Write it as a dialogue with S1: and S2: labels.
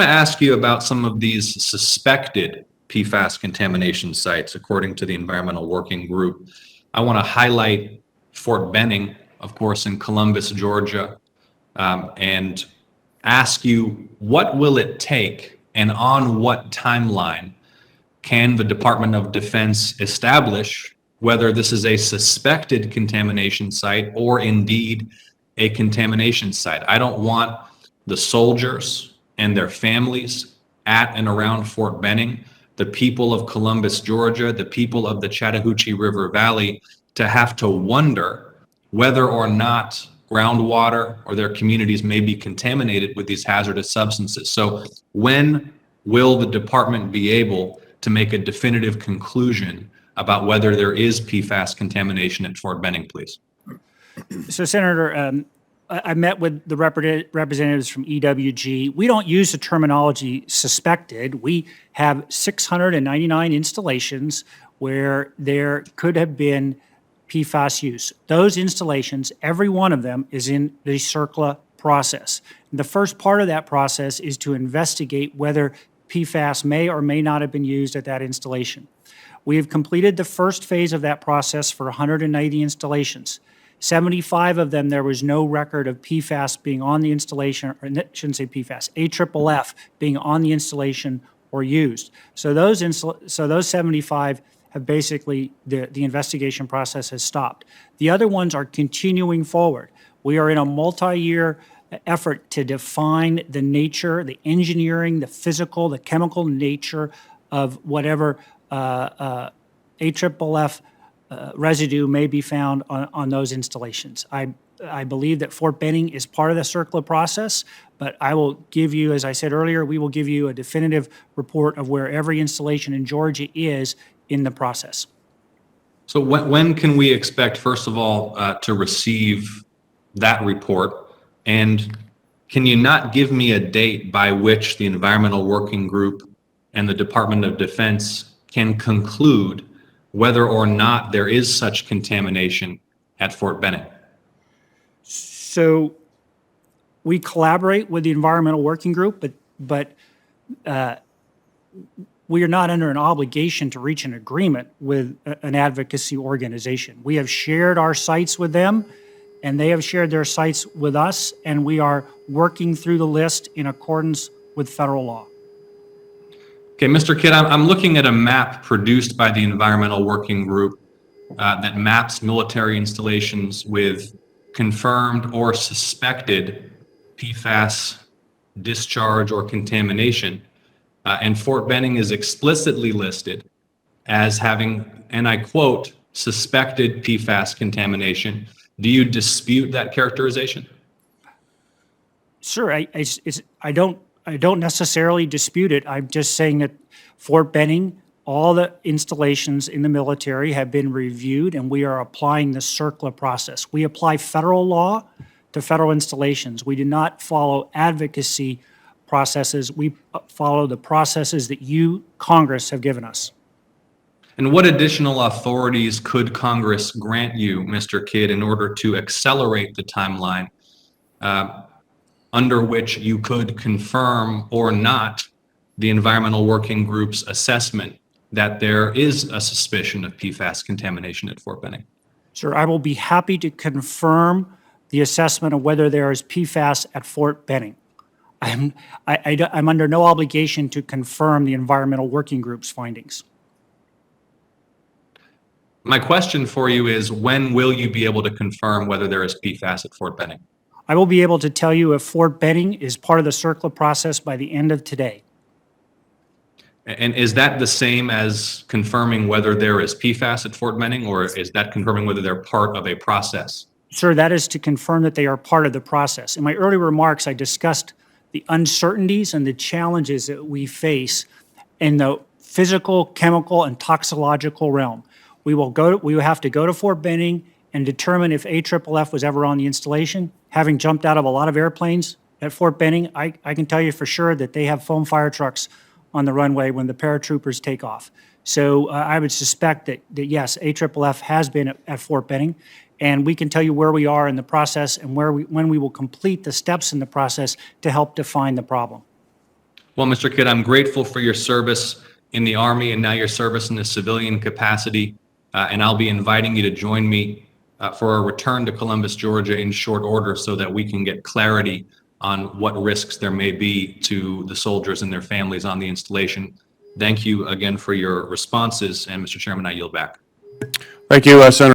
S1: to ask you about some of these suspected PFAS contamination sites, according to the Environmental Working Group. I want to highlight Fort Benning, of course, in Columbus, Georgia, and ask you, what will it take and on what timeline can the Department of Defense establish whether this is a suspected contamination site or indeed a contamination site? I don't want the soldiers and their families at and around Fort Benning, the people of Columbus, Georgia, the people of the Chattahoochee River Valley to have to wonder whether or not groundwater or their communities may be contaminated with these hazardous substances. So when will the department be able to make a definitive conclusion about whether there is PFAS contamination at Fort Benning, please?
S2: So, Senator, I met with the representatives from EWG. We don't use the terminology suspected. We have 699 installations where there could have been PFAS use. Those installations, every one of them is in the CERCLA process. The first part of that process is to investigate whether PFAS may or may not have been used at that installation. We have completed the first phase of that process for 190 installations. 75 of them, there was no record of PFAS being on the installation, or I shouldn't say PFAS, AFFF being on the installation or used. So those 75 have basically, the investigation process has stopped. The other ones are continuing forward. We are in a multi-year effort to define the nature, the engineering, the physical, the chemical nature of whatever AFFF residue may be found on those installations. I believe that Fort Benning is part of the CERCLA process, but I will give you, as I said earlier, we will give you a definitive report of where every installation in Georgia is in the process.
S1: So when can we expect, first of all, to receive that report? And can you not give me a date by which the Environmental Working Group and the Department of Defense can conclude whether or not there is such contamination at Fort Benning?
S2: So we collaborate with the Environmental Working Group, but we are not under an obligation to reach an agreement with an advocacy organization. We have shared our sites with them, and they have shared their sites with us, and we are working through the list in accordance with federal law.
S1: Okay, Mr. Kidd, I'm looking at a map produced by the Environmental Working Group that maps military installations with confirmed or suspected PFAS discharge or contamination. And Fort Benning is explicitly listed as having, and I quote, suspected PFAS contamination. Do you dispute that characterization?
S2: Sure, I don't necessarily dispute it. I'm just saying that Fort Benning, all the installations in the military have been reviewed, and we are applying the CERCLA process. We apply federal law to federal installations. We do not follow advocacy processes. We follow the processes that you, Congress, have given us.
S1: And what additional authorities could Congress grant you, Mr. Kidd, in order to accelerate the timeline under which you could confirm or not the Environmental Working Group's assessment that there is a suspicion of PFAS contamination at Fort Benning?
S2: Sure, I will be happy to confirm the assessment of whether there is PFAS at Fort Benning. I'm under no obligation to confirm the Environmental Working Group's findings.
S1: My question for you is, when will you be able to confirm whether there is PFAS at Fort Benning?
S2: I will be able to tell you if Fort Benning is part of the CERCLA process by the end of today.
S1: And is that the same as confirming whether there is PFAS at Fort Benning, or is that confirming whether they're part of a process?
S2: Sir, that is to confirm that they are part of the process. In my early remarks, I discussed the uncertainties and the challenges that we face in the physical, chemical, and toxicological realm. We will have to go to Fort Benning and determine if AFFF was ever on the installation. Having jumped out of a lot of airplanes at Fort Benning, I can tell you for sure that they have foam fire trucks on the runway when the paratroopers take off. So I would suspect that yes, AFFF has been at Fort Benning, and we can tell you where we are in the process and when we will complete the steps in the process to help define the problem.
S1: Well, Mr. Kidd, I'm grateful for your service in the Army and now your service in the civilian capacity, and I'll be inviting you to join me for a return to Columbus, Georgia in short order so that we can get clarity on what risks there may be to the soldiers and their families on the installation. Thank you again for your responses, and Mr. Chairman, I yield back.
S3: Thank you, Senator.